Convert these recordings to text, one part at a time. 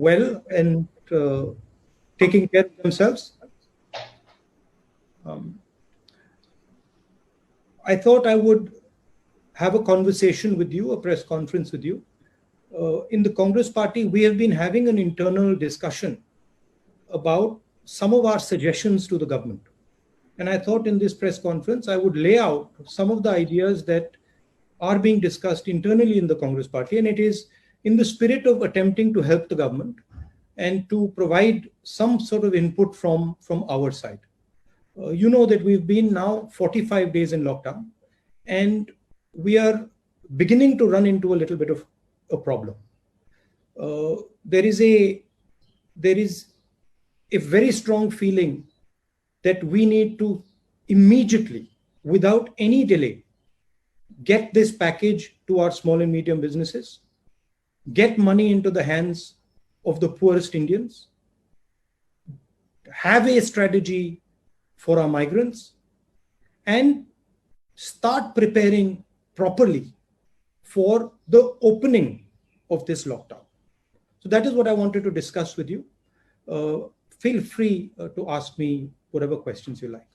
well and taking care of themselves. I thought I would have a conversation with you, a press conference with you. In the Congress Party, we have been having an internal discussion about some of our suggestions to the government. And I thought in this press conference, I would lay out some of the ideas that are being discussed internally in the Congress Party. And it is in the spirit of attempting to help the government and to provide some sort of input from our side. You know that we've been now 45 days in lockdown, and we are beginning to run into a little bit of a problem. There is a very strong feeling that we need to immediately, without any delay, get this package to our small and medium businesses, get money into the hands of the poorest Indians, have a strategy for our migrants, and start preparing properly for the opening of this lockdown. So that is what I wanted to discuss with you. Feel free to ask me whatever questions you like.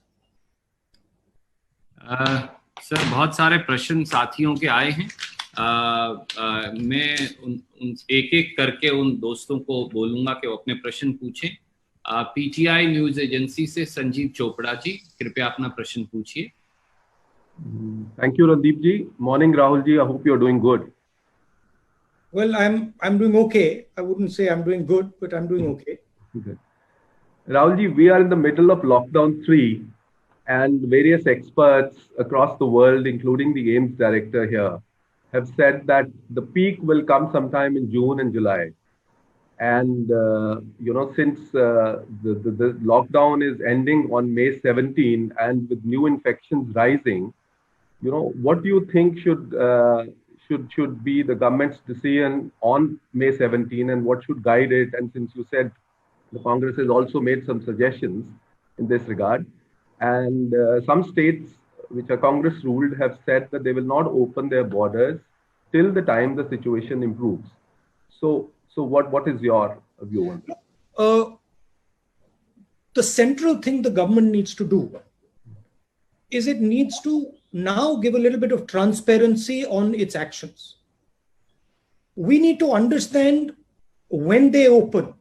Sir, बहुत सारे प्रश्न साथियों के आए हैं. मैं एक एक करके उन दोस्तों को बोलूंगा कि वो अपने प्रश्न पूछें. पीटीआई न्यूज एजेंसी से संजीव चोपड़ा जी, कृपया अपना प्रश्न पूछिए. Thank you, Randeep ji. Morning, Rahul ji. I hope you're doing good. Well, I'm doing okay. I wouldn't say I'm doing good, but I'm doing okay. Good. Rahul ji, we are in the middle of lockdown 3, and various experts across the world, including the AIIMS director here, have said that the peak will come sometime in June and July. And, since the lockdown is ending on May 17 and with new infections rising, what do you think should be the government's decision on May 17 and what should guide it? And since you said the Congress has also made some suggestions in this regard, and some states which are Congress ruled have said that they will not open their borders till the time the situation improves. So what is your view on that? The central thing the government needs to do is it needs to now give a little bit of transparency on its actions. We need to understand when they open,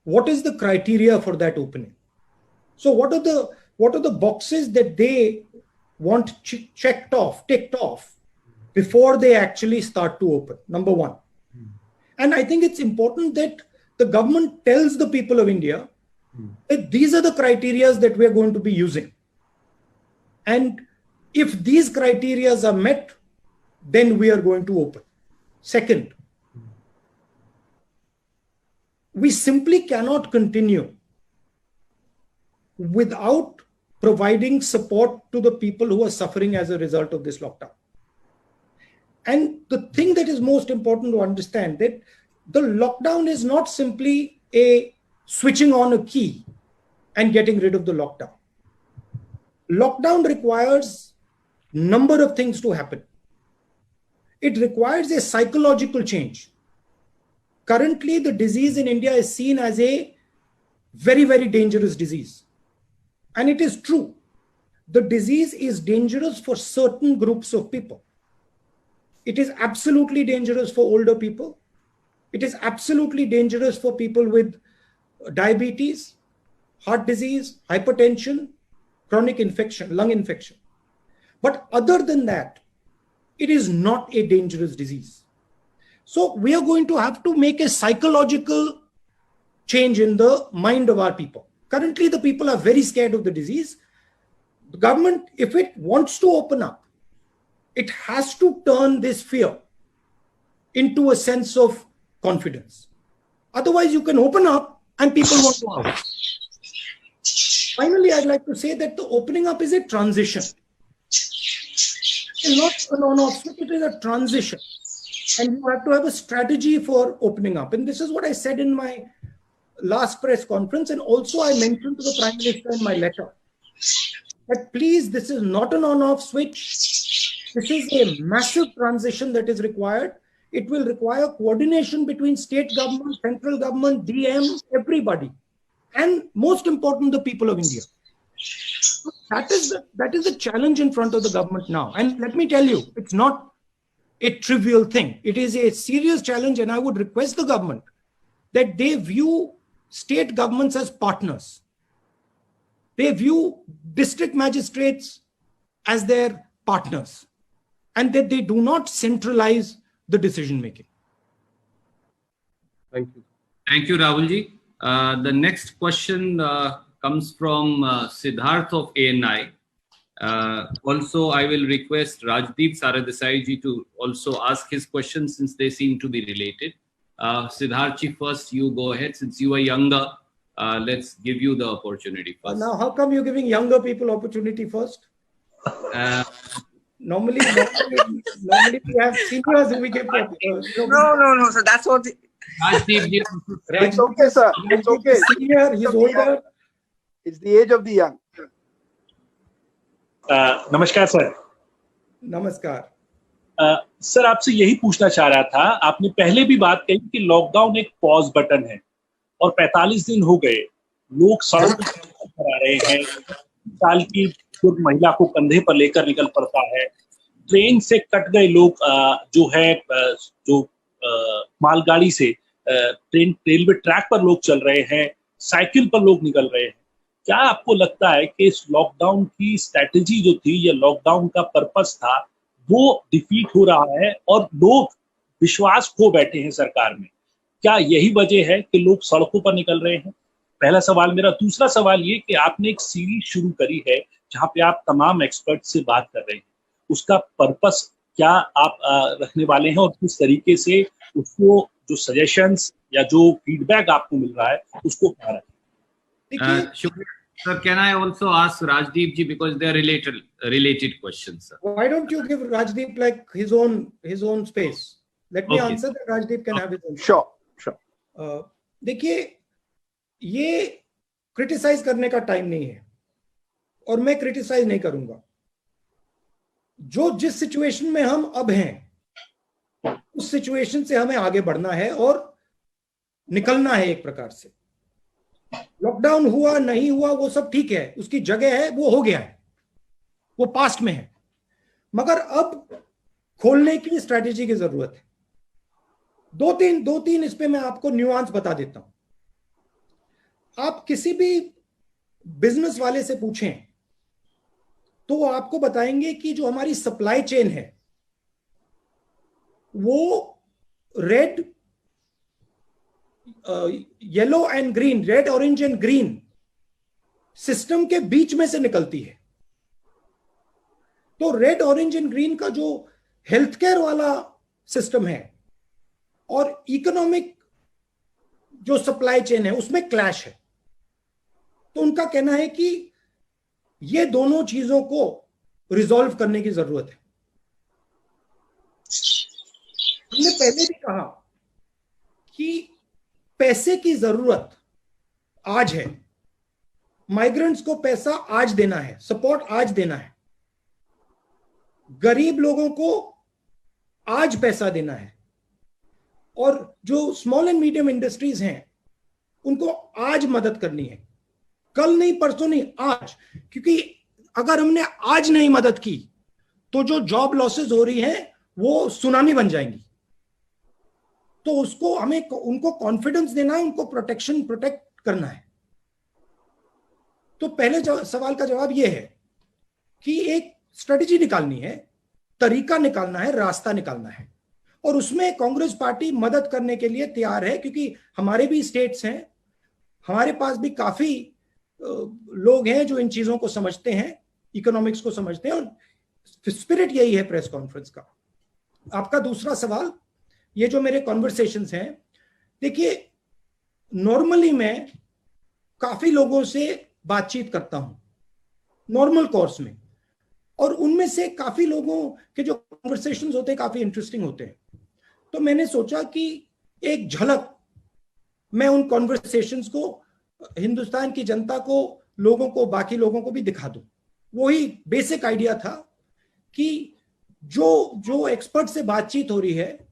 what is the criteria for that opening? So what are the boxes that they want ticked off before they actually start to open? Number one. And I think it's important that the government tells the people of India that these are the criteria that we are going to be using. And if these criteria are met, then we are going to open. Second, we simply cannot continue without providing support to the people who are suffering as a result of this lockdown. And the thing that is most important to understand that the lockdown is not simply a switching on a key and getting rid of the lockdown. Lockdown requires a number of things to happen. It requires a psychological change. Currently, the disease in India is seen as a very, very dangerous disease. And it is true. The disease is dangerous for certain groups of people. It is absolutely dangerous for older people. It is absolutely dangerous for people with diabetes, heart disease, hypertension, chronic infection, lung infection. But other than that, it is not a dangerous disease. So we are going to have to make a psychological change in the mind of our people. Currently, the people are very scared of the disease. The government, if it wants to open up, it has to turn this fear into a sense of confidence. Otherwise, you can open up and people won't go out. Finally, I'd like to say that the opening up is a transition. It's not an on-off switch, it is a transition. And you have to have a strategy for opening up. And this is what I said in my last press conference. And also I mentioned to the Prime Minister in my letter that please, this is not an on-off switch. This is a massive transition that is required. It will require coordination between state government, central government, DM, everybody, and most important, the people of India. So that is the challenge in front of the government now. And let me tell you, it's not a trivial thing. It is a serious challenge, and I would request the government that they view state governments as partners. They view district magistrates as their partners, and that they do not centralize the decision making. Thank you. Thank you, Rahulji. The next question comes from Siddharth of ANI. Also, I will request Rajdeep Saradesai ji to also ask his questions, since they seem to be related. Siddharth ji, first you go ahead. Since you are younger, let's give you the opportunity first. Now, how come you're giving younger people opportunity first? Normally we have seniors who we give. No. So that's what. Rajdeep ji, It's okay, sir. It's okay. Senior, he's older. It's the age of the young. नमस्कार sir. नमस्कार। Sir, आपसे यही पूछना चाह रहा था, आपने पहले भी बात कही कि लॉकडाउन एक पॉज बटन है और 45 दिन हो गए, लोग सड़क पर आ रहे हैं, साल की खुद महिला को कंधे पर लेकर निकल पड़ता है, ट्रेन से कट गए लोग, जो है मालगाड़ी से ट्रेन रेलवे ट्रैक पर लोग चल रहे हैं, साइकिल पर लोग निकल रहे हैं। क्या आपको लगता है कि इस लॉकडाउन की स्ट्रैटेजी जो थी या लॉकडाउन का पर्पस था वो डिफीट हो रहा है और लोग विश्वास खो बैठे हैं सरकार में? क्या यही वजह है कि लोग सड़कों पर निकल रहे हैं? पहला सवाल मेरा। दूसरा सवाल ये कि आपने एक सीरीज शुरू करी है जहां पे आप तमाम एक्सपर्ट से बात कर रहे हैं, उसका पर्पस क्या आप रखने वाले हैं और किस तरीके से उसको जो सजेशंस या जो फीडबैक आपको मिल रहा है उसको क्या रखें? Sir, can I also ask Rajdeep ji, because they are related questions, sir? Why don't you give Rajdeep like his own space? Let me answer that. Rajdeep can have his own. Sure. देखिए, ये criticise करने का time नहीं है और मैं criticise नहीं करूंगा। जो जिस सिचुएशन में हम अब हैं, उस सिचुएशन से हमें आगे बढ़ना है और निकलना है एक प्रकार से। लॉकडाउन हुआ नहीं हुआ वो सब ठीक है, उसकी जगह है, वो हो गया है, वो पास्ट में है, मगर अब खोलने की स्ट्रैटेजी की जरूरत है। दो तीन इस पे मैं आपको न्यूआंस बता देता हूं। आप किसी भी बिजनेस वाले से पूछें तो वो आपको बताएंगे कि जो हमारी सप्लाई चेन है वो red, yellow and green, red orange and green system के बीच में से निकलती है। तो रेड ऑरेंज एंड ग्रीन का जो हेल्थ केयर वाला सिस्टम है और इकोनॉमिक जो सप्लाई चेन है उसमें क्लैश है। तो उनका कहना है कि ये दोनों चीजों को रिजॉल्व करने की जरूरत है। हमने पहले भी कहा कि पैसे की जरूरत आज है, माइग्रेंट्स को पैसा आज देना है, सपोर्ट आज देना है, गरीब लोगों को आज पैसा देना है, और जो स्मॉल एंड मीडियम इंडस्ट्रीज हैं उनको आज मदद करनी है, कल नहीं, परसों नहीं, आज। क्योंकि अगर हमने आज नहीं मदद की तो जो जॉब लॉसेस हो रही हैं वो सुनामी बन जाएंगी। तो उसको हमें उनको कॉन्फिडेंस देना है, उनको प्रोटेक्ट करना है। तो पहले सवाल का जवाब यह है कि एक स्ट्रेटेजी निकालनी है, तरीका निकालना है, रास्ता निकालना है, और उसमें कांग्रेस पार्टी मदद करने के लिए तैयार है। क्योंकि हमारे भी स्टेट्स हैं, हमारे पास भी काफी लोग हैं जो इन चीजों को समझते हैं, इकोनॉमिक्स को समझते हैं, और स्पिरिट यही है प्रेस कॉन्फ्रेंस का। आपका दूसरा सवाल, ये जो मेरे कॉन्वर्सेशंस हैं, देखिए नॉर्मली मैं काफी लोगों से बातचीत करता हूं नॉर्मल कोर्स में, और उनमें से काफी लोगों के जो कॉन्वर्सेशंस होते हैं काफी इंटरेस्टिंग होते हैं। तो मैंने सोचा कि एक झलक मैं उन कॉन्वर्सेशंस को हिंदुस्तान की जनता को, लोगों को, बाकी लोगों को भी दिखा दूं। वही बेसिक आइडिया था कि जो एक्सपर्ट से बातचीत हो रही है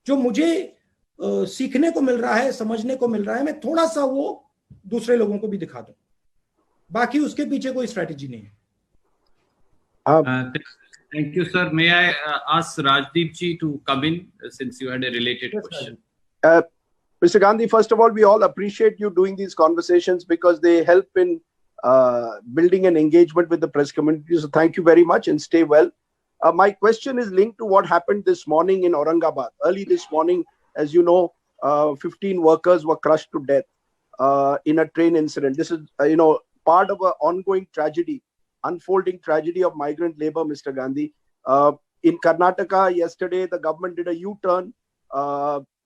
जो मुझे सीखने को मिल रहा है, समझने को मिल रहा है, मैं थोड़ा सा वो दूसरे लोगों को भी दिखा दूं. बाकी उसके पीछे कोई स्ट्रेटेजी नहीं है. Thank you, sir. May I ask Rajdeep ji to come in since you had a related question? Mr. Gandhi, first of all, we all appreciate you doing these conversations because they help in building an engagement with the press community. So thank you very much and stay well. My question is linked to what happened this morning in Aurangabad. Early this morning, as you know, 15 workers were crushed to death in a train incident. This is, part of an ongoing tragedy, unfolding tragedy of migrant labor, Mr. Gandhi. In Karnataka, yesterday, the government did a U-turn.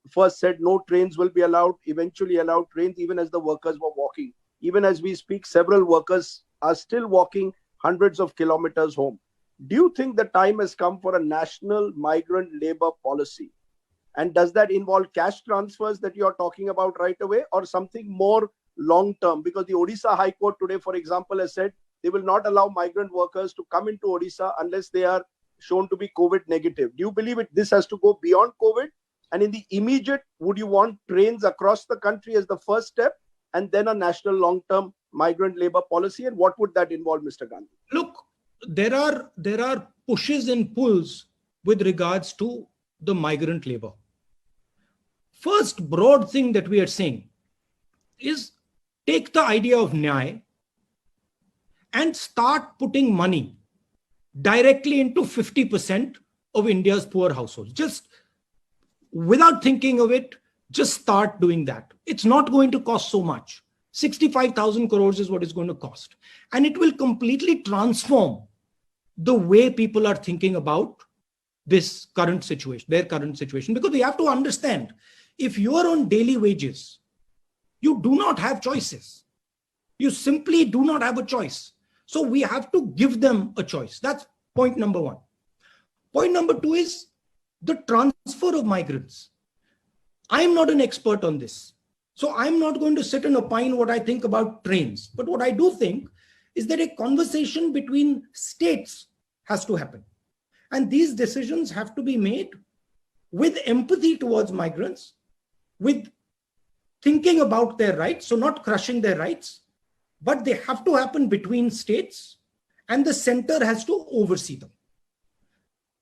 First said no trains will be allowed, eventually allowed trains even as the workers were walking. Even as we speak, several workers are still walking hundreds of kilometers home. Do you think the time has come for a national migrant labor policy? And does that involve cash transfers that you're talking about right away or something more long-term? Because the Odisha High Court today, for example, has said they will not allow migrant workers to come into Odisha unless they are shown to be COVID negative. Do you believe this has to go beyond COVID? And in the immediate, would you want trains across the country as the first step and then a national long-term migrant labor policy? And what would that involve, Mr. Gandhi? Look, there are pushes and pulls with regards to the migrant labor. First broad thing that we are saying is take the idea of Nyay and start putting money directly into 50% of India's poor households. Just without thinking of it, just start doing that. It's not going to cost so much. 65,000 crores is what it's going to cost. And it will completely transform the way people are thinking about this current situation, their current situation. Because we have to understand, if you are on daily wages, you do not have choices. You simply do not have a choice. So we have to give them a choice. That's point number one. Point number two is the transfer of migrants. I'm not an expert on this. So I'm not going to sit and opine what I think about trains. But what I do think is that a conversation between states has to happen. And these decisions have to be made with empathy towards migrants, with thinking about their rights, so not crushing their rights, but they have to happen between states and the center has to oversee them.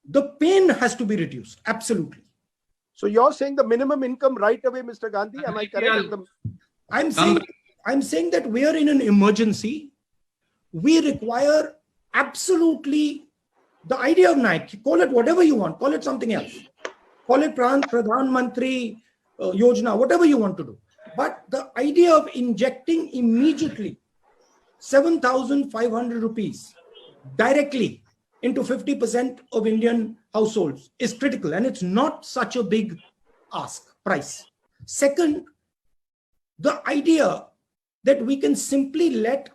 The pain has to be reduced, absolutely. So you're saying the minimum income right away, Mr. Gandhi? Am I correct? I'm saying that we are in an emergency. We require absolutely the idea of Nike. Call it whatever you want. Call it something else. Call it Pradhan Mantri Yojana, whatever you want to do. But the idea of injecting immediately 7,500 rupees directly into 50% of Indian households is critical, and it's not such a big price. Second, the idea that we can simply let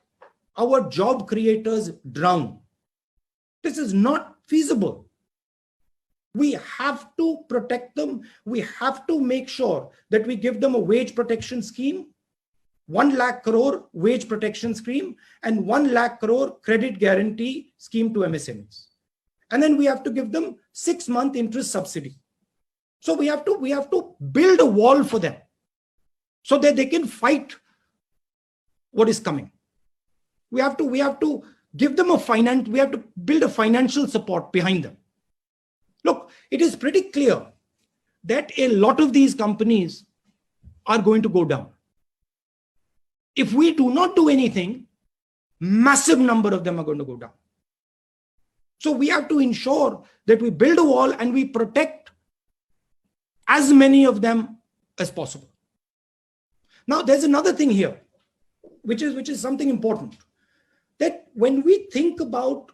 our job creators drown. This is not feasible. We have to protect them. We have to make sure that we give them a wage protection scheme, 1 lakh crore wage protection scheme, and 1 lakh crore credit guarantee scheme to MSMEs. And then we have to give them 6-month interest subsidy. So we have to build a wall for them so that they can fight what is coming. We have to give them we have to build a financial support behind them. Look, it is pretty clear that a lot of these companies are going to go down. If we do not do anything, massive number of them are going to go down. So we have to ensure that we build a wall and we protect as many of them as possible. Now, there's another thing here, which is something important, that when we think about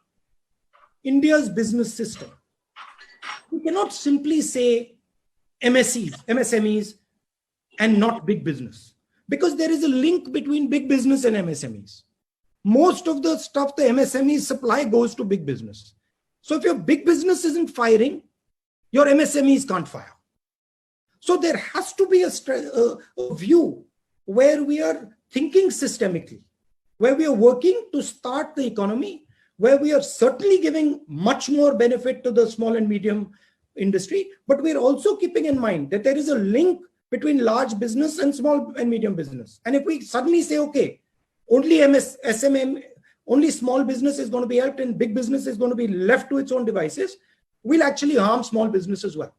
India's business system, we cannot simply say MSMEs, and not big business, because there is a link between big business and MSMEs. Most of the stuff the MSMEs supply goes to big business. So if your big business isn't firing, your MSMEs can't fire. So there has to be a view where we are thinking systemically, where we are working to start the economy, where we are certainly giving much more benefit to the small and medium industry, but we're also keeping in mind that there is a link between large business and small and medium business. And if we suddenly say, okay, only SMM, only small business is going to be helped and big business is going to be left to its own devices, we'll actually harm small business as well.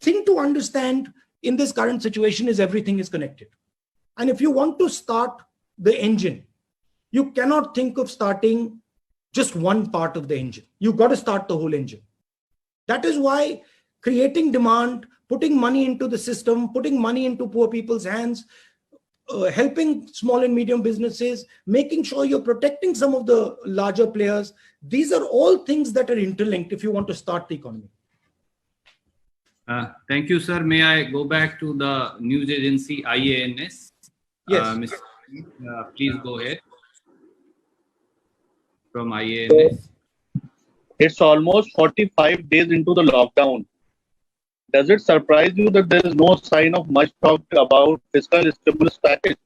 Thing to understand in this current situation is everything is connected. And if you want to start the engine, you cannot think of starting just one part of the engine. You've got to start the whole engine. That is why creating demand, putting money into the system, putting money into poor people's hands, helping small and medium businesses, making sure you're protecting some of the larger players. These are all things that are interlinked if you want to start the economy. Thank you, sir. May I go back to the news agency IANS? Yes. Please go ahead. From IANS. It's almost 45 days into the lockdown. Does it surprise you that there is no sign of much talk about fiscal stimulus package?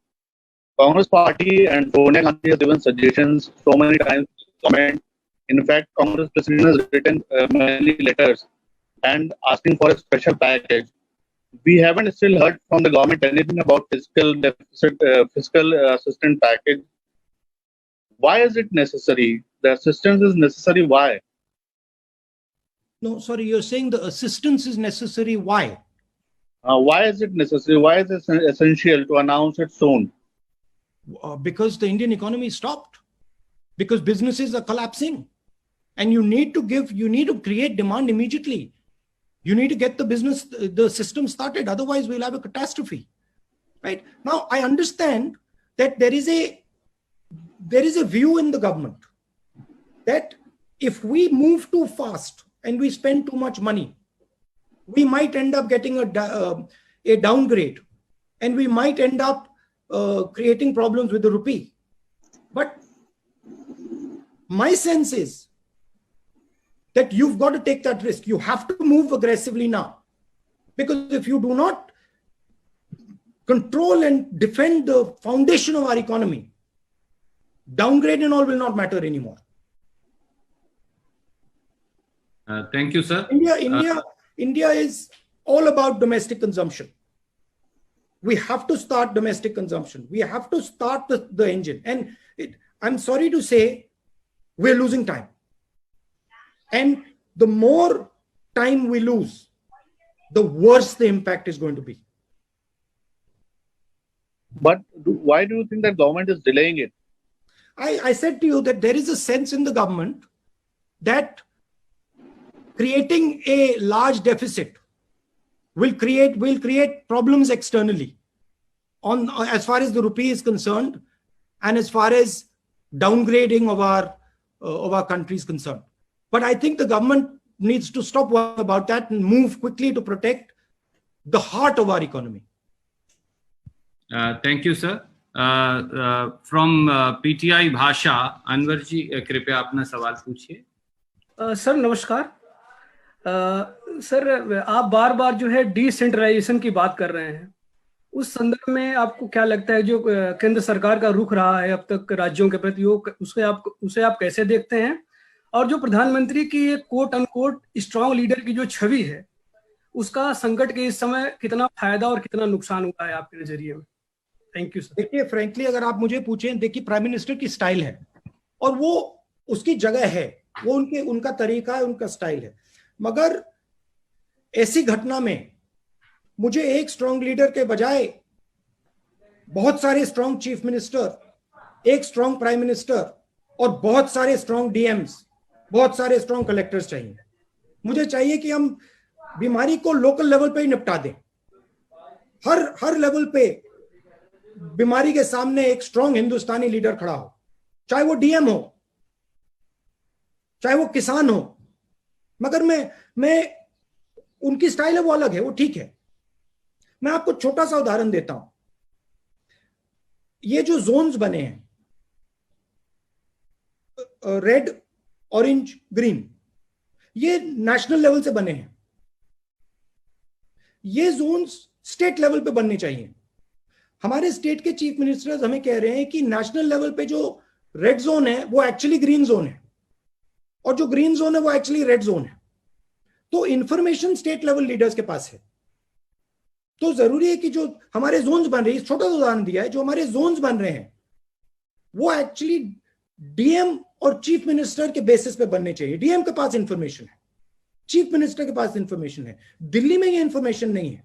Congress party and Sonia Gandhi have given suggestions so many times to the government. In fact, Congress president has written many letters and asking for a special package. We haven't still heard from the government anything about fiscal deficit, fiscal assistance package. Why is it necessary? The assistance is necessary. Why? No, sorry, you're saying the assistance is necessary. Why? Why is it necessary? Why is it essential to announce it soon? Because the Indian economy stopped. Because businesses are collapsing. And you need to create demand immediately. You need to get the system started. Otherwise, we'll have a catastrophe. Right? Now, I understand that there is a view in the government that if we move too fast and we spend too much money, we might end up getting a downgrade, and we might end up creating problems with the rupee. But my sense is that you've got to take that risk. You have to move aggressively now. Because if you do not control and defend the foundation of our economy, downgrade and all will not matter anymore. Thank you, sir. India is all about domestic consumption. We have to start domestic consumption. We have to start the engine. And I'm sorry to say, we're losing time. And the more time we lose, the worse the impact is going to be. But why do you think that government is delaying it? I said to you that there is a sense in the government that creating a large deficit will create problems externally as far as the rupee is concerned, and as far as downgrading of our country is concerned. But I think the government needs to stop worrying about that and move quickly to protect the heart of our economy. Thank you, sir. From PTI भाषा, अनवर जी कृपया अपना सवाल पूछिए. Sir नमस्कार. Sir आप बार बार जो है decentralisation की बात कर रहे हैं. उस संदर्भ में आपको क्या लगता है जो केंद्र सरकार का रुख रहा है अब तक राज्यों के प्रति, उसे आप कैसे देखते हैं? और जो प्रधानमंत्री की एक कोट अनकोट स्ट्रांग लीडर की जो छवि है, उसका संकट के इस समय कितना फायदा और कितना नुकसान हुआ है आपके नजरिए में? Thank you sir. देखिए, फ्रैंकली अगर आप मुझे पूछें, देखिए प्राइम मिनिस्टर की स्टाइल है और वो उसकी जगह है, वो उनका तरीका है, उनका स्टाइल है. मगर ऐसी घटना में मुझे एक स्ट्रांग लीडर के बजाय बहुत सारे स्ट्रांग चीफ मिनिस्टर, एक स्ट्रांग प्राइम मिनिस्टर और बहुत सारे स्ट्रांग डीएम्स, बहुत सारे स्ट्रांग कलेक्टर्स चाहिए. मुझे चाहिए कि हम बीमारी को लोकल लेवल पे ही निपटा दें. हर लेवल पे बीमारी के सामने एक स्ट्रांग हिंदुस्तानी लीडर खड़ा हो, चाहे वो डीएम हो, चाहे वो किसान हो. मगर मैं उनकी स्टाइल है, वो अलग है, वो ठीक है. मैं आपको छोटा सा उदाहरण देता हूं. ये जो जोन्स बने हैं, रेड, ऑरेंज, ग्रीन, ये नेशनल लेवल से बने हैं. ये जोन्स स्टेट लेवल पे बनने चाहिए. हमारे स्टेट के चीफ मिनिस्टर्स हमें कह रहे हैं कि नेशनल लेवल पे जो रेड जोन है वो एक्चुअली ग्रीन जोन है, और जो ग्रीन जोन है वो एक्चुअली रेड जोन है. तो इंफॉर्मेशन स्टेट लेवल लीडर्स के पास है। तो जरूरी है कि जो हमारे जोन्स बन रही है, छोटा सा उदाहरण दिया है, जो हमारे जोन्स बन रहे हैं वो एक्चुअली डीएम और चीफ मिनिस्टर के बेसिस पे बनने चाहिए। डीएम के पास इंफॉर्मेशन है, चीफ मिनिस्टर के पास इंफॉर्मेशन है, दिल्ली में ये इंफॉर्मेशन नहीं है।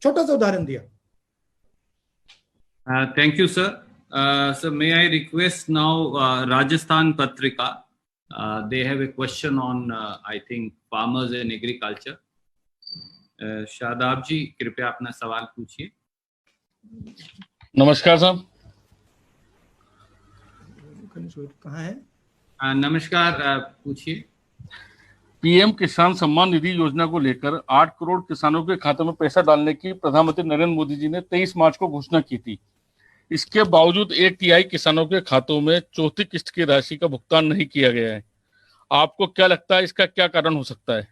छोटा सा उदाहरण दिया। Thank you sir. So may I request now Rajasthan Patrika? They have a question on I think farmers and agriculture. Shadab ji कृपया अपना सवाल पूछिए। नमस्कार साहब। कहाँ है? नमस्कार, पूछिए। पीएम किसान सम्मान निधि योजना को लेकर 8 करोड़ किसानों के खातों में पैसा डालने की प्रधानमंत्री नरेंद्र मोदी जी ने 23 मार्च को घोषणा की थी। इसके बावजूद 1 तिहाई किसानों के खातों में चौथी किस्त की राशि का भुगतान नहीं किया गया है। आपको क्या लगता है इसका क्या कारण हो सकता है?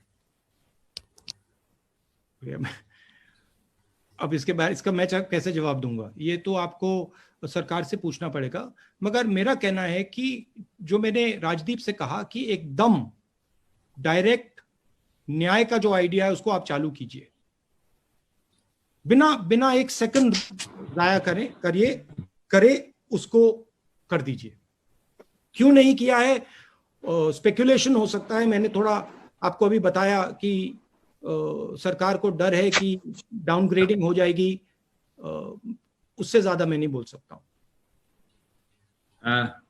अब इसका मैं कैसे जवाब दूंगा, ये तो आपको सरकार से पूछना पड़ेगा। मगर मेरा कहना है कि जो मैंने राजदीप से कहा कि एकदम डायरेक्ट न्याय का जो आइडिया है उसको आप चालू कीजिए, बिना एक सेकंड जाया करे उसको कर दीजिए। क्यों नहीं किया है? स्पेकुलेशन हो सकता है। मैंने थोड़ा आपको अभी बताया कि सरकार को डर है कि डाउनग्रेडिंग हो जाएगी, उससे ज्यादा मैं नहीं बोल सकता हूं।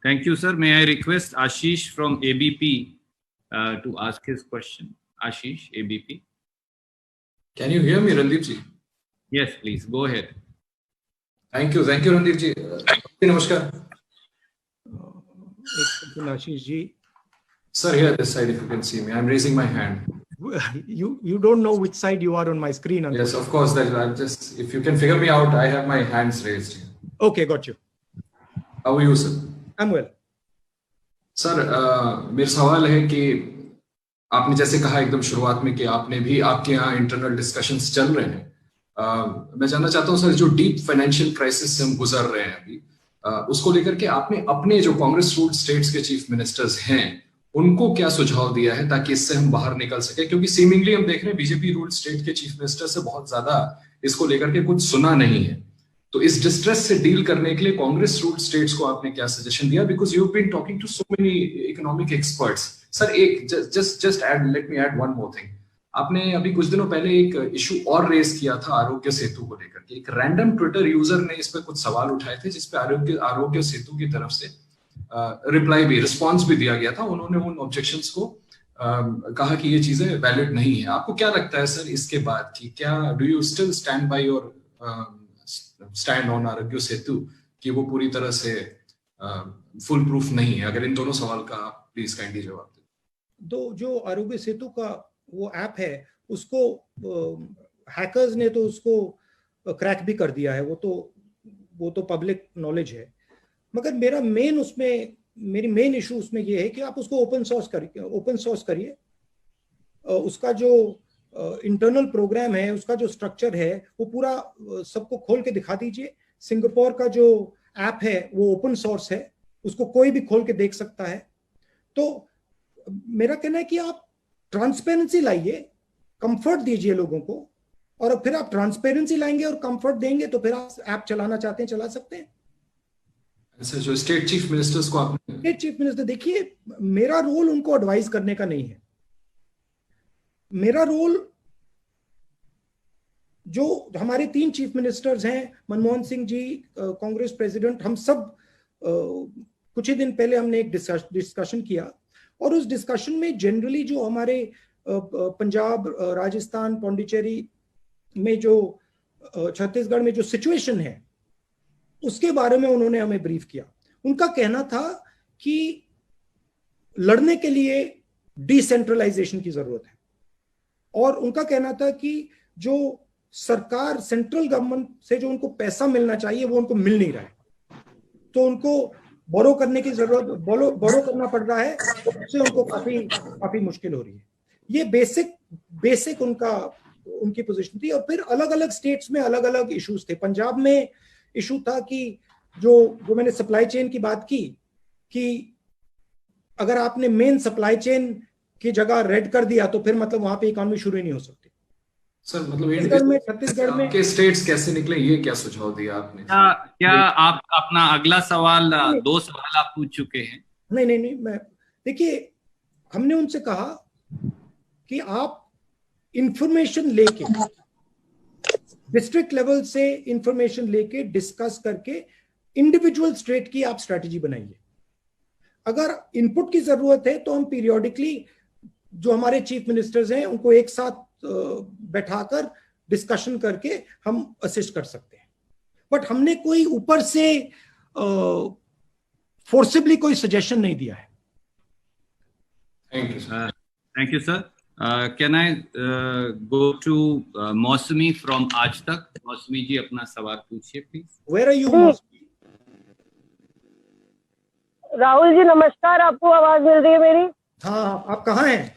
Thank you sir. May I request Ashish from ABP to ask his question. Ashish, ABP. Can you hear me, Randeep ji? Yes, please go ahead. Thank you, Randeep ji. Namaskar. Ashish ji. Sir, here this side, if you can see me, I'm raising my hand. You don't know which side you are on my screen. Yes, of course. That I'm just, if you can figure me out, I have my hands raised. Okay, got you. How are you, sir? I'm well. Sir, मेरा सवाल है कि आपने जैसे कहा एकदम शुरुआत में कि आपने भी आपके यहाँ इंटरनल डिस्कशंस चल रहे हैं। मैं जानना चाहता हूँ सर, जो डीप फाइनेंशियल क्राइसिस से हम गुजर रहे हैं अभी, उसको लेकर के आपने अपने जो कांग्रेस रूल्ड स्टेट्स के चीफ मिनिस्टर्स हैं उनको क्या सुझाव दिया है ताकि इससे हम बाहर निकल सके? क्योंकि सीमिंगली हम देख रहे हैं बीजेपी रूल्ड स्टेट के चीफ मिनिस्टर से बहुत ज्यादा इसको लेकर के कुछ सुना नहीं है। तो इस डिस्ट्रेस से डील करने के लिए कांग्रेस रूल्ड स्टेट्स को आपने क्या सजेशन दिया? Because you have been talking to so many economic experts. Sir, एक just add, let me add one more thing. आपने अभी कुछ दिनों पहले एक इशू और रेज किया था आरोग्य सेतु को लेकर के। एक रैंडम ट्विटर यूजर ने इस पे कुछ सवाल उठाए थे जिसपे आरोग्य सेतु की तरफ से रिस्पॉन्स भी दिया गया था। उन्होंने उन ऑब्जेक्शंस को कहा कि ये चीजें वैलिड नहीं है। आपको क्या लगता है सर इसके बाद की, क्या do you still stand by your stand on Aarogya Setu कि वो पूरी तरह से फुल प्रूफ नहीं है? अगर इन दोनों सवाल का आप प्लीज काइंडली जवाब दें। तो जो आरोग्य सेतु का वो ऐप है उसको हैकर्स ने तो उसको क्रैक भी कर दिया है, वो तो पब्लिक नॉलेज है। मगर मेरी मेन इशू उसमें ये है कि आप उसको ओपन सोर्स करिए। उसका जो इंटरनल प्रोग्राम है, उसका जो स्ट्रक्चर है वो पूरा सबको खोल के दिखा दीजिए। सिंगापुर का जो ऐप है वो ओपन सोर्स है, उसको कोई भी खोल के देख सकता है। तो मेरा कहना है कि आप ट्रांसपेरेंसी लाइए, कंफर्ट दीजिए लोगों को, और फिर आप ट्रांसपेरेंसी लाएंगे और कंफर्ट देंगे तो फिर आप ऐप चलाना चाहते हैं चला सकते हैं। सर, जो स्टेट चीफ मिनिस्टर्स को आपने स्टेट चीफ मिनिस्टर, देखिए मेरा रोल उनको एडवाइस करने का नहीं है। मेरा रोल, जो हमारे 3 चीफ मिनिस्टर्स हैं, मनमोहन सिंह जी कांग्रेस प्रेसिडेंट, हम सब कुछ ही दिन पहले हमने एक डिस्कशन किया और उस डिस्कशन में जनरली जो हमारे पंजाब, राजस्थान, पौंडीचेरी में जो छत्तीसगढ़ में जो सिचुएशन है उसके बारे में उन्होंने हमें ब्रीफ किया। उनका कहना था कि लड़ने के लिए डिसेंट्रलाइजेशन की जरूरत है, और उनका कहना था कि जो सरकार, सेंट्रल गवर्नमेंट से जो उनको पैसा मिलना चाहिए वो उनको मिल नहीं रहा है, तो उनको बोरो करने की जरूरत, बोरो करना पड़ रहा है, उससे उनको काफी मुश्किल हो रही है। ये बेसिक उनकी पोजीशन थी। और फिर अलग अलग स्टेट्स में अलग अलग इश्यूज थे। पंजाब में इशू था कि जो मैंने सप्लाई चेन की बात की, कि अगर आपने मेन सप्लाई चेन की जगह रेड कर दिया तो फिर मतलब वहां पे इकोनॉमी शुरू ही नहीं हो सकती। सर मतलब छत्तीसगढ़ में आपके स्टेट्स कैसे निकले, ये क्या सुझाव दिया आपने? क्या आप अपना अगला सवाल, 2 सवाल आप पूछ चुके हैं? नहीं, मैं देखिए, हमने उनसे कहा कि आप इंफॉर्मेशन लेके, डिस्ट्रिक्ट लेवल से इंफॉर्मेशन लेके डिस्कस करके इंडिविजुअल स्टेट की आप स्ट्रेटजी बनाइए। अगर इनपुट की जरूरत है तो हम पीरियोडिकली जो हमारे चीफ मिनिस्टर्स हैं उनको एक साथ बैठाकर डिस्कशन करके हम असिस्ट कर सकते हैं, बट हमने कोई ऊपर से फोर्सिबली कोई सजेशन नहीं दिया है। Thank you sir. Can I go to Mausami from Aaj Tak? मौसमी जी अपना सवाल पूछिए प्लीज। वेयर आर यू मौसमी? राहुल जी नमस्कार, आपको आवाज मिल रही है मेरी? हाँ, आप कहाँ हैं?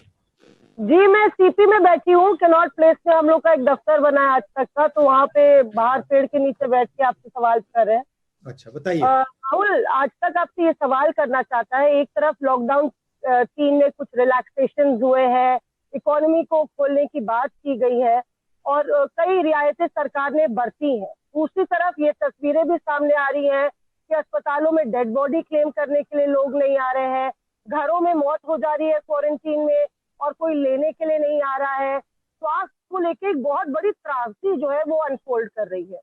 जी मैं सीपी में बैठी हूँ, कैनॉट प्लेस में हम लोग का एक दफ्तर बना है आज तक का, तो वहाँ पे बाहर पेड़ के नीचे बैठ के आपसे सवाल कर रहे हैं। अच्छा बताइए। राहुल, आज तक आपसे ये सवाल करना चाहता है, एक तरफ लॉकडाउन 3 में कुछ रिलैक्सेशन हुए हैं, इकोनॉमी को खोलने की बात की गई है और कई रियायतें सरकार ने बरती हैं, दूसरी तरफ ये तस्वीरें भी सामने आ रही हैं कि अस्पतालों में डेड बॉडी क्लेम करने के लिए लोग नहीं आ रहे हैं, घरों में मौत हो जा रही है क्वारंटीन में और कोई लेने के लिए नहीं आ रहा है। स्वास्थ्य को लेके एक बहुत बड़ी त्रासदी जो है वो अनफोल्ड कर रही है।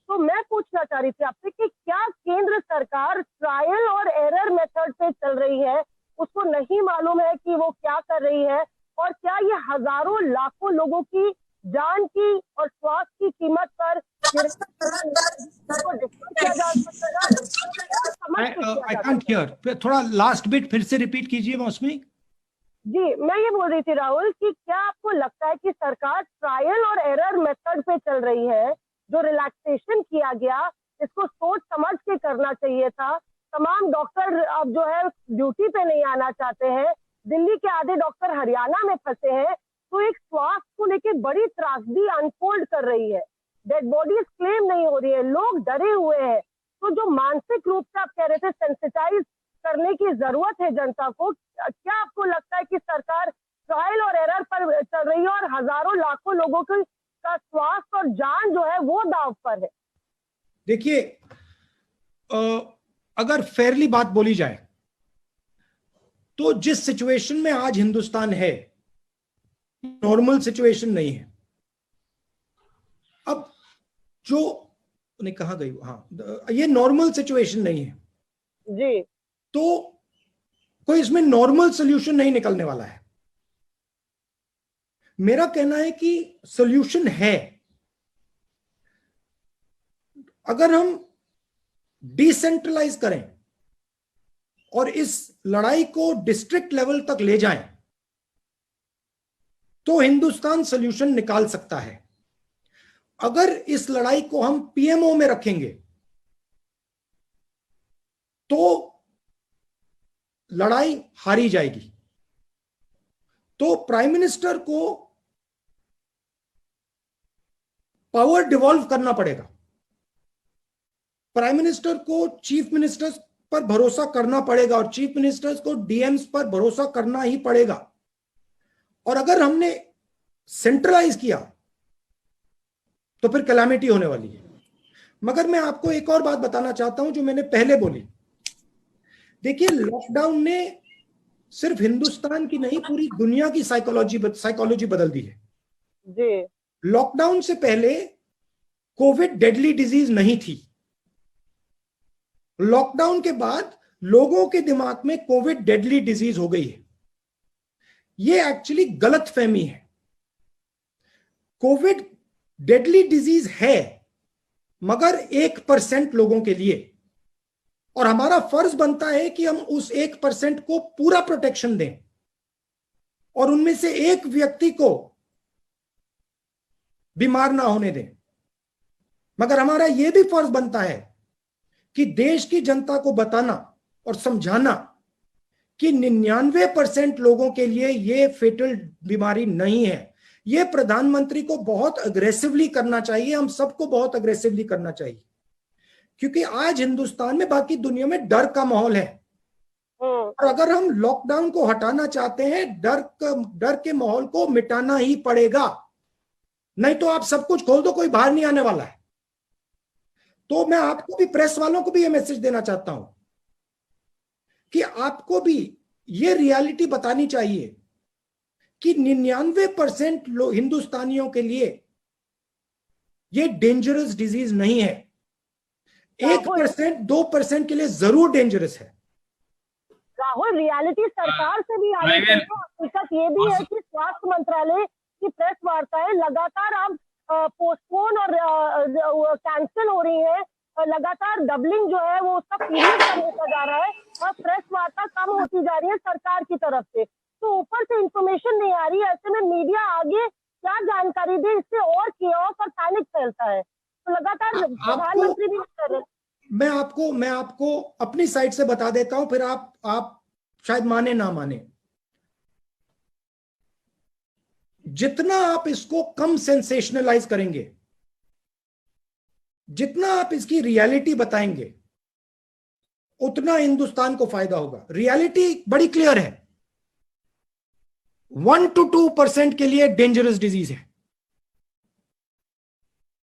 तो मैं पूछना चाह रही थी आपसे कि क्या केंद्र सरकार ट्रायल और एरर मेथड पे चल रही है, उसको नहीं मालूम है कि वो क्या कर रही है, और क्या ये हजारों लाखों लोगों की जान की और स्वास्थ्य की कीमत पर आई कांट हियर, थोड़ा लास्ट बिट फिर से रिपीट कीजिए मौसमी जी। मैं ये बोल रही थी राहुल कि क्या आपको लगता है कि सरकार ट्रायल और एरर मेथड पे चल रही है? जो रिलैक्सेशन किया गया इसको सोच समझ के करना चाहिए था। तमाम डॉक्टर अब जो है ड्यूटी पे नहीं आना चाहते हैं, दिल्ली के आधे डॉक्टर हरियाणा में फंसे हैं, तो एक स्वास्थ्य को लेके बड़ी त्रासदी अनफोल्ड कर रही है, डेड बॉडीज क्लेम नहीं हो रही है, लोग डरे हुए हैं। तो जो मानसिक रूप से आप कह रहे थे सेंसिटाइज करने की जरूरत है जनता को, क्या आपको लगता है कि सरकार ट्रायल और एरर पर चल रही है और हजारों लाखों लोगों का स्वास्थ्य और जान जो है वो दांव पर है? देखिए, अगर फेयरली बात बोली जाए तो जिस सिचुएशन में आज हिंदुस्तान है, नॉर्मल सिचुएशन नहीं है। अब जो नहीं, कहां गई? हाँ, ये नॉर्मल सिचुएशन नहीं है जी। तो कोई इसमें नॉर्मल सॉल्यूशन नहीं निकलने वाला है। मेरा कहना है कि सॉल्यूशन है। अगर हम डिसेंट्रलाइज करें और इस लड़ाई को डिस्ट्रिक्ट लेवल तक ले जाएं तो हिंदुस्तान सॉल्यूशन निकाल सकता है। अगर इस लड़ाई को हम पीएमओ में रखेंगे तो लड़ाई हारी जाएगी। तो प्राइम मिनिस्टर को पावर डिवॉल्व करना पड़ेगा। प्राइम मिनिस्टर को चीफ मिनिस्टर्स पर भरोसा करना पड़ेगा और चीफ मिनिस्टर्स को डीएम्स पर भरोसा करना ही पड़ेगा। और अगर हमने सेंट्रलाइज किया तो फिर कैलामिटी होने वाली है। मगर मैं आपको एक और बात बताना चाहता हूं जो मैंने पहले बोली। देखिए, लॉकडाउन ने सिर्फ हिंदुस्तान की नहीं, पूरी दुनिया की साइकोलॉजी बदल दी है जी। लॉकडाउन से पहले कोविड डेडली डिजीज नहीं थी। लॉकडाउन के बाद लोगों के दिमाग में कोविड डेडली डिजीज हो गई है। यह एक्चुअली गलत फहमी है। कोविड डेडली डिजीज है मगर 1% लोगों के लिए, और हमारा फर्ज बनता है कि हम उस 1% को पूरा प्रोटेक्शन दें और उनमें से एक व्यक्ति को बीमार ना होने दें। मगर हमारा यह भी फर्ज बनता है कि देश की जनता को बताना और समझाना कि 99% लोगों के लिए यह फेटल बीमारी नहीं है। यह प्रधानमंत्री को बहुत अग्रेसिवली करना चाहिए, हम सबको बहुत अग्रेसिवली करना चाहिए, क्योंकि आज हिंदुस्तान में, बाकी दुनिया में डर का माहौल है। और अगर हम लॉकडाउन को हटाना चाहते हैं, डर के माहौल को मिटाना ही पड़ेगा, नहीं तो आप सब कुछ खोल दो, कोई बाहर नहीं आने वाला है। तो मैं आपको भी, प्रेस वालों को भी ये मैसेज देना चाहता हूं कि आपको भी ये रियलिटी बतानी चाहिए कि 99% हिंदुस्तानियों के लिए ये डेंजरस डिजीज नहीं है। 1% 2% के लिए जरूर डेंजरस है। राहुल, रियलिटी सरकार से भी आई है। हकीकत ये भी है कि स्वास्थ्य मंत्रालय की प्रेस वार्ताएं लगातार अब पोस्टपोन और कैंसिल हो रही है, लगातार डबलिंग जो है वो उसका पीरियड कम होता जा रहा है और प्रेस वार्ता कम होती जा रही है सरकार की तरफ से। तो ऊपर से इंफॉर्मेशन नहीं आ रही है, ऐसे में मीडिया आगे क्या जानकारी दे, इससे और कियोस और पैनिक फैलता है। तो लगातार प्रधानमंत्री भी कर रहे हैं। मैं आपको अपनी साइड से बता देता हूं, फिर आप शायद माने ना माने। जितना आप इसको कम सेंसेशनलाइज करेंगे, जितना आप इसकी रियलिटी बताएंगे, उतना हिंदुस्तान को फायदा होगा। रियलिटी बड़ी क्लियर है, 1 to 2% के लिए डेंजरस डिजीज है,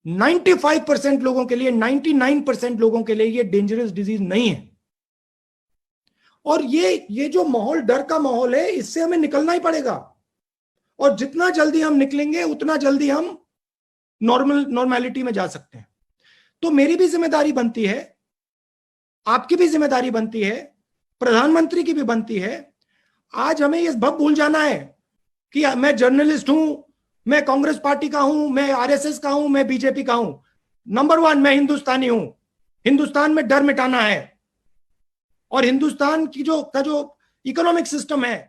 95% लोगों के लिए, 99% लोगों के लिए ये डेंजरस डिजीज नहीं है। और ये जो माहौल, डर का माहौल है, इससे हमें निकलना ही पड़ेगा। और जितना जल्दी हम निकलेंगे उतना जल्दी हम नॉर्मेलिटी में जा सकते हैं। तो मेरी भी जिम्मेदारी बनती है, आपकी भी जिम्मेदारी बनती है, प्रधानमंत्री की भी बनती है। आज हमें ये सब भूल जाना है कि मैं जर्नलिस्ट हूं, मैं कांग्रेस पार्टी का हूं, मैं आरएसएस का हूं, मैं बीजेपी का हूं। नंबर 1 मैं हिंदुस्तानी हूं। हिंदुस्तान में डर मिटाना है और हिंदुस्तान की जो इकोनॉमिक सिस्टम है